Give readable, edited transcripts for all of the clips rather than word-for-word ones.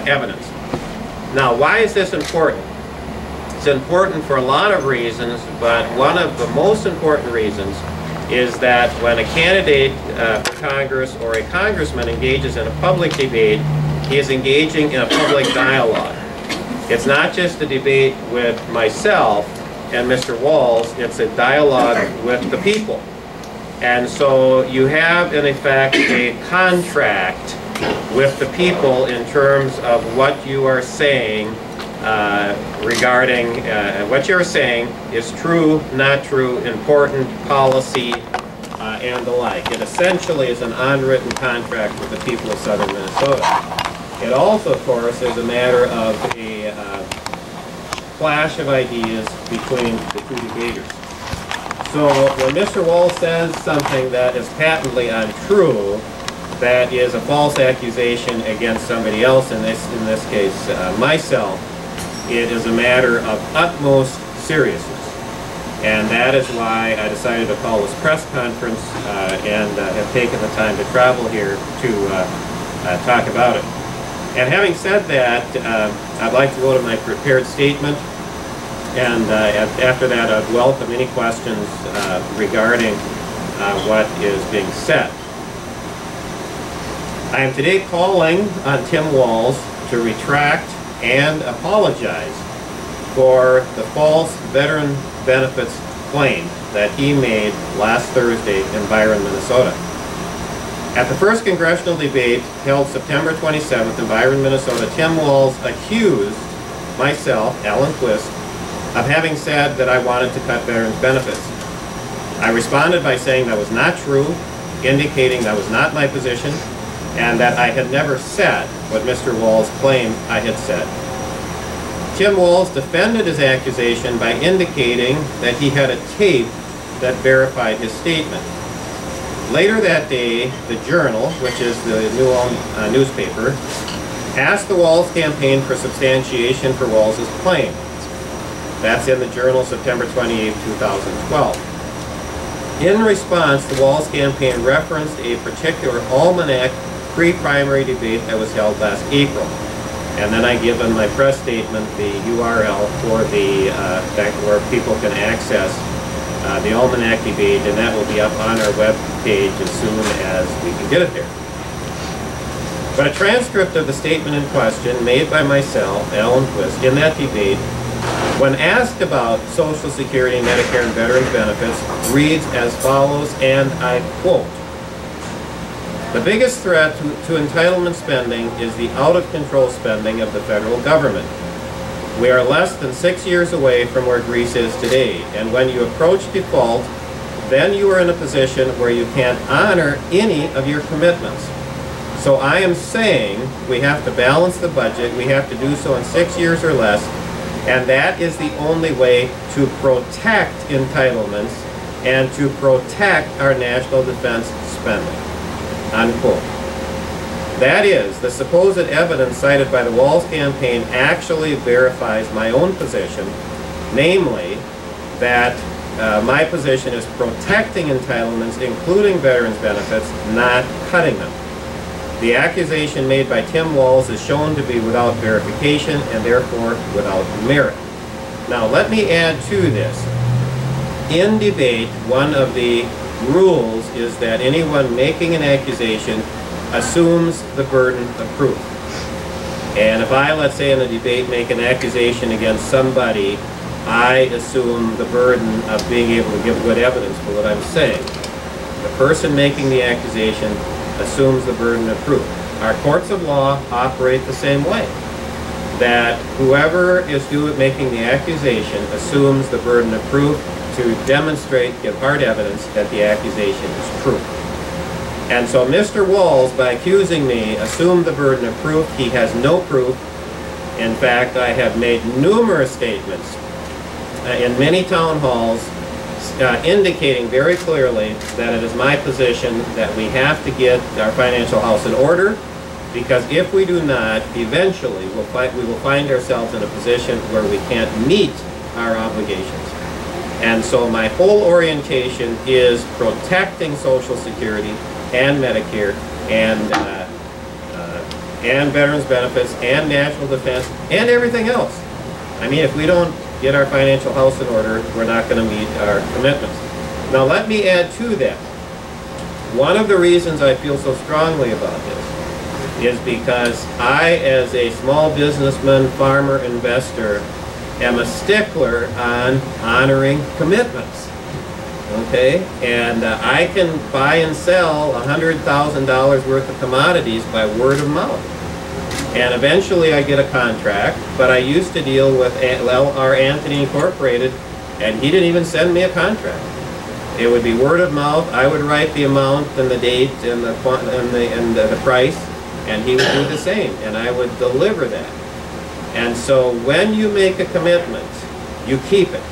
evidence. Now, why is this important? It's important for a lot of reasons, but one of the most important reasons is that when a candidate for Congress or a congressman engages in a public debate, he is engaging in a public dialogue. It's not just a debate with myself and Mr. Walz, it's a dialogue with the people. And so you have, in effect, a contract with the people in terms of what you are saying regarding what you're saying is true, not true, important, policy, and the like. It essentially is an unwritten contract with the people of southern Minnesota. It also, of course, is a matter of a clash of ideas between the two debaters. So when Mr. Walz says something that is patently untrue, that is a false accusation against somebody else, in this case myself, it is a matter of utmost seriousness. And that is why I decided to call this press conference and have taken the time to travel here to talk about it. And having said that, I'd like to go to my prepared statement, and after that I'd welcome any questions regarding what is being said. I am today calling on Tim Walz to retract and apologize for the false veteran benefits claim that he made last Thursday in Byron, Minnesota. At the first congressional debate held September 27th in Byron, Minnesota, Tim Walz accused myself, Alan Quist, of having said that I wanted to cut veterans' benefits. I responded by saying that was not true, indicating that was not my position, and that I had never said what Mr. Walz claimed I had said. Tim Walz defended his accusation by indicating that he had a tape that verified his statement. Later that day, the Journal, which is the New Ulm newspaper, asked the Walz campaign for substantiation for Walz's claim. That's in the Journal, September 28, 2012. In response, the Walz campaign referenced a particular almanac pre-primary debate that was held last April. And then I give in my press statement the URL for the where people can access the almanac debate, and that will be up on our web page as soon as we can get it there. But a transcript of the statement in question made by myself, Alan Quist, in that debate, when asked about Social Security, Medicare, and veterans benefits, reads as follows, and I quote, "The biggest threat to entitlement spending is the out-of-control spending of the federal government. We are less than 6 years away from where Greece is today, and when you approach default, then you are in a position where you can't honor any of your commitments. So I am saying we have to balance the budget, we have to do so in 6 years or less, and that is the only way to protect entitlements and to protect our national defense spending." Unquote. That is, the supposed evidence cited by the Walz campaign actually verifies my own position, namely that my position is protecting entitlements, including veterans benefits, not cutting them. The accusation made by Tim Walz is shown to be without verification and therefore without merit. Now let me add to this. In debate, one of the rules is that anyone making an accusation assumes the burden of proof. And if I, let's say in a debate, make an accusation against somebody, I assume the burden of being able to give good evidence for what I'm saying. The person making the accusation assumes the burden of proof. Our courts of law operate the same way. That whoever is making the accusation assumes the burden of proof to demonstrate, give hard evidence that the accusation is true. And so Mr. Walz, by accusing me, assumed the burden of proof. He has no proof. In fact, I have made numerous statements in many town halls indicating very clearly that it is my position that we have to get our financial house in order, because if we do not, eventually we will find ourselves in a position where we can't meet our obligations. And so my whole orientation is protecting Social Security and Medicare and and veterans benefits and national defense and everything else. I mean, if we don't get our financial house in order, we're not going to meet our commitments. Now let me add to that. One of the reasons I feel so strongly about this is because I, as a small businessman, farmer, investor, am a stickler on honoring commitments. Okay, and I can buy and sell $100,000 worth of commodities by word of mouth. And eventually I get a contract, but I used to deal with L.R. Anthony Incorporated, and he didn't even send me a contract. It would be word of mouth. I would write the amount and the date and the price, and he would do the same, and I would deliver that. And so when you make a commitment, you keep it.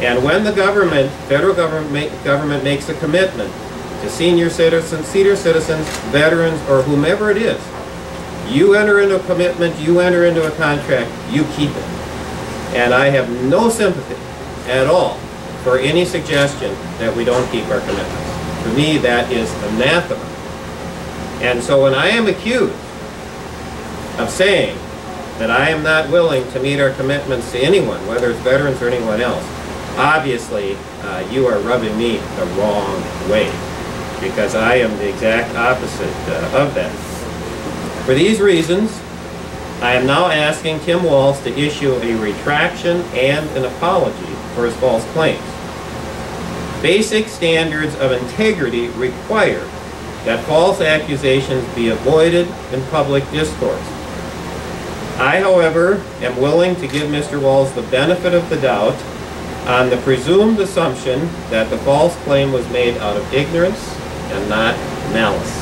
And when the government, federal government makes a commitment to senior citizens, veterans, or whomever it is, you enter into a commitment, you enter into a contract, you keep it. And I have no sympathy at all for any suggestion that we don't keep our commitments. To me, that is anathema. And so when I am accused of saying that I am not willing to meet our commitments to anyone, whether it's veterans or anyone else, obviously you are rubbing me the wrong way, because I am the exact opposite of that. For these reasons, I am now asking Tim Walz to issue a retraction and an apology for his false claims. Basic standards of integrity require that false accusations be avoided in public discourse. I, however, am willing to give Mr. Walz the benefit of the doubt on the presumed assumption that the false claim was made out of ignorance and not malice.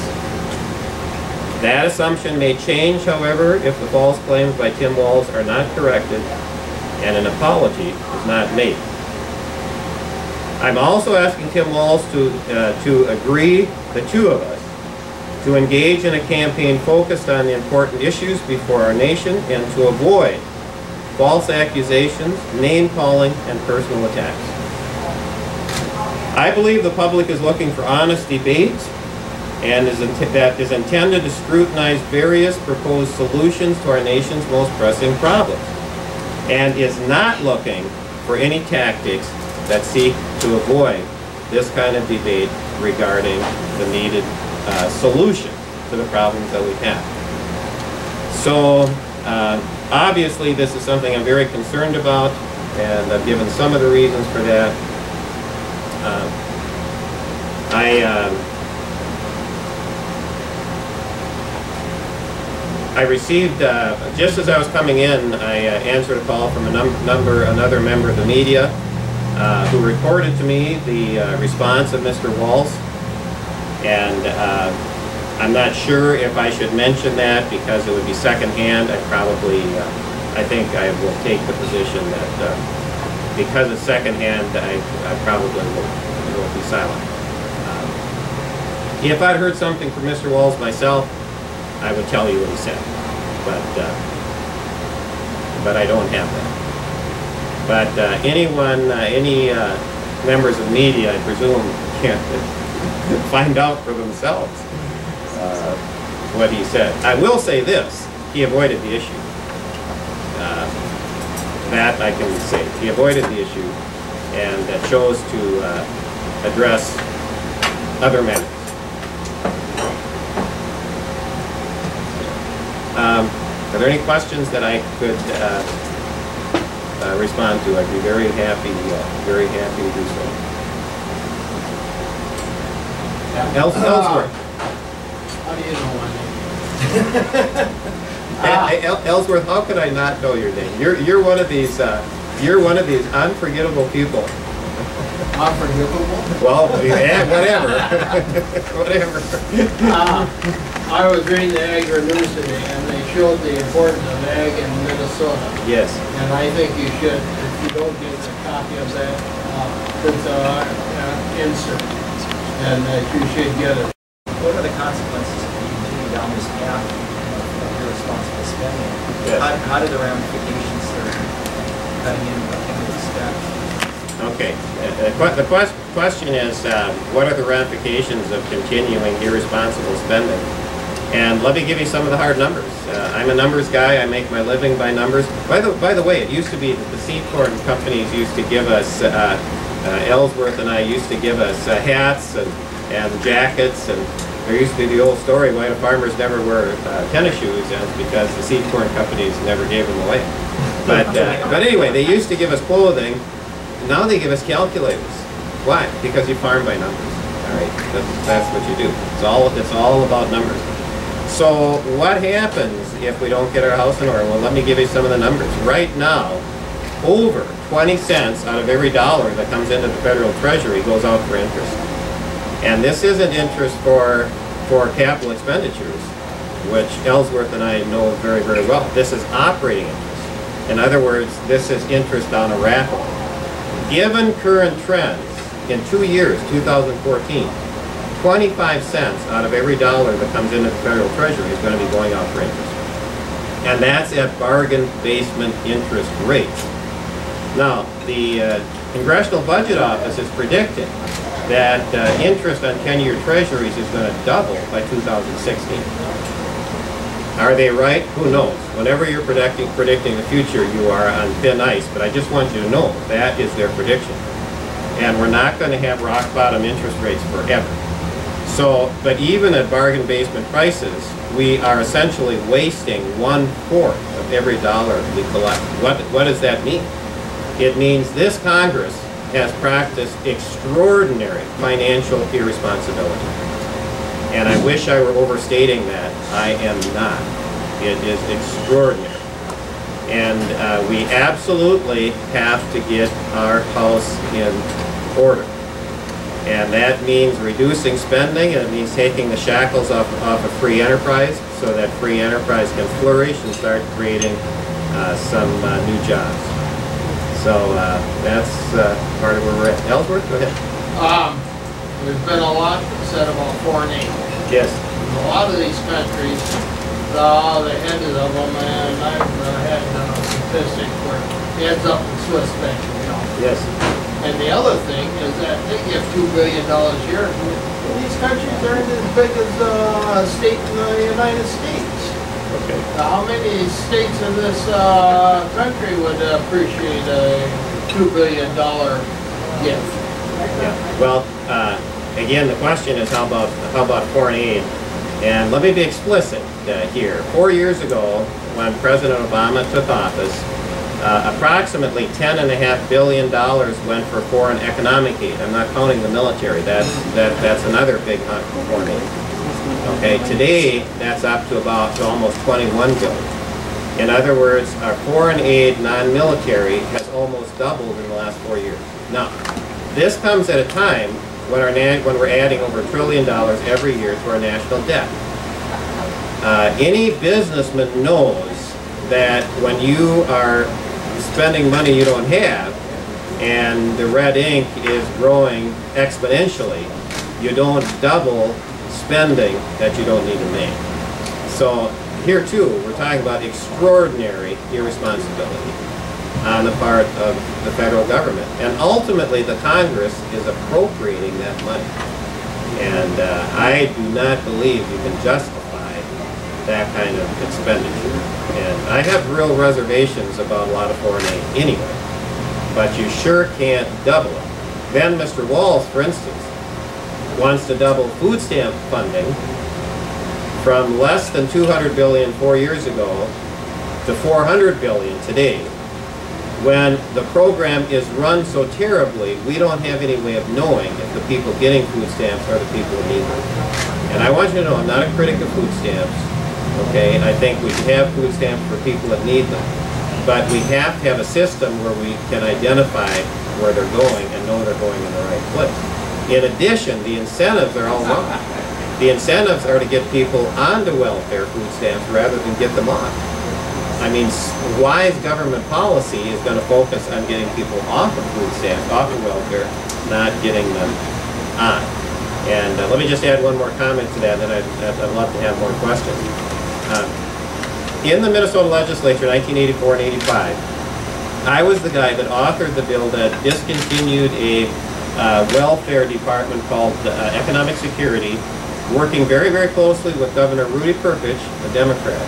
That assumption may change, however, if the false claims by Tim Walz are not corrected and an apology is not made. I'm also asking Tim Walz to agree, the two of us, to engage in a campaign focused on the important issues before our nation and to avoid false accusations, name-calling, and personal attacks. I believe the public is looking for honest debate and that is intended to scrutinize various proposed solutions to our nation's most pressing problems, and is not looking for any tactics that seek to avoid this kind of debate regarding the needed solution to the problems that we have. So obviously this is something I'm very concerned about, and I've given some of the reasons for that. I received, just as I was coming in, I answered a call from another member of the media who reported to me the response of Mr. Walz, and I'm not sure if I should mention that because it would be secondhand. I think I will take the position that because it's secondhand, I probably will be silent. If I'd heard something from Mr. Walz myself, I would tell you what he said, but I don't have that. But anyone, any members of media, I presume, can find out for themselves what he said. I will say this: he avoided the issue. That I can say. He avoided the issue and chose to address other matters. Are there any questions that I could respond to? I'd be very happy to do so. Ellsworth. How do you know my name? Ellsworth, how could I not know your name? You're one of these unforgettable people. Unforgivable? Well, yeah, whatever. Whatever. I was reading the Ag News today, and they showed the importance of ag in Minnesota. Yes. And I think you should, if you don't get a copy of that, put the insert, and that you should get it. What are the consequences if you continue down this path of irresponsible spending? Yes. How do the ramifications start cutting into the spend? Okay. The question is, what are the ramifications of continuing irresponsible spending? And let me give you some of the hard numbers. I'm a numbers guy. I make my living by numbers. By the way, it used to be that the seed corn companies used to give us, Ellsworth and I used to give us hats and jackets, and there used to be the old story why the farmers never wear tennis shoes, and it's because the seed corn companies never gave them away. But anyway, they used to give us clothing. Now they give us calculators. Why? Because you farm by numbers. All right, that's what you do. It's all about numbers. So what happens if we don't get our house in order? Well, let me give you some of the numbers. Right now, over 20 cents out of every dollar that comes into the federal treasury goes out for interest. And this isn't interest for capital expenditures, which Ellsworth and I know very, very well. This is operating interest. In other words, this is interest on a wrapper. Given current trends, in 2 years, 2014, 25 cents out of every dollar that comes into the federal treasury is going to be going out for interest. And that's at bargain basement interest rates. Now, the Congressional Budget Office is predicting that interest on 10-year treasuries is going to double by 2016. Are they right? Who knows? Whenever you're predicting the future, you are on thin ice, but I just want you to know that is their prediction. And we're not going to have rock bottom interest rates forever. So, but even at bargain basement prices, we are essentially wasting 1/4 of every dollar we collect. What does that mean? It means this Congress has practiced extraordinary financial irresponsibility. And I wish I were overstating that. I am not. It is extraordinary. And we absolutely have to get our house in order. And that means reducing spending, and it means taking the shackles off of free enterprise so that free enterprise can flourish and start creating some new jobs. So that's part of where we're at. Ellsworth, go ahead. There's been a lot said about foreign aid. Yes. A lot of these countries, the heads of them, and I've had statistics where heads up in Swiss bank, you know. Yes. And the other thing is that they give $2 billion a year. These countries aren't as big as a state in the United States. Okay. How many states in this country would appreciate a $2 billion gift? Yeah. Well, again, the question is how about foreign aid? And let me be explicit here. 4 years ago, when President Obama took office, approximately $10.5 billion went for foreign economic aid. I'm not counting the military. That's another big hunt for foreign aid. Okay, today that's up to almost 21 billion. In other words, our foreign aid non-military has almost doubled in the last 4 years. Now, this comes at a time when we're adding over $1 trillion every year to our national debt. Any businessman knows that when you are spending money you don't have and the red ink is growing exponentially, you don't double spending that you don't need to make. So here too, we're talking about extraordinary irresponsibility on the part of the federal government. And ultimately the Congress is appropriating that money. And I do not believe you can justify that kind of expenditure. And I have real reservations about a lot of foreign aid anyway. But you sure can't double it. Then Mr. Walz, for instance, wants to double food stamp funding from less than $200 billion 4 years ago to $400 billion today. When the program is run so terribly, we don't have any way of knowing if the people getting food stamps are the people who need them. And I want you to know, I'm not a critic of food stamps. Okay, I think we should have food stamps for people that need them. But we have to have a system where we can identify where they're going and know they're going in the right place. In addition, the incentives are all wrong. The incentives are to get people onto welfare food stamps rather than get them off. I mean, wise government policy is going to focus on getting people off of food stamps, off of welfare, not getting them on. And let me just add one more comment to that, and then I'd love to have more questions. In the Minnesota legislature, 1984 and 85, I was the guy that authored the bill that discontinued a welfare department called Economic Security working very, very closely with Governor Rudy Perpich, a Democrat.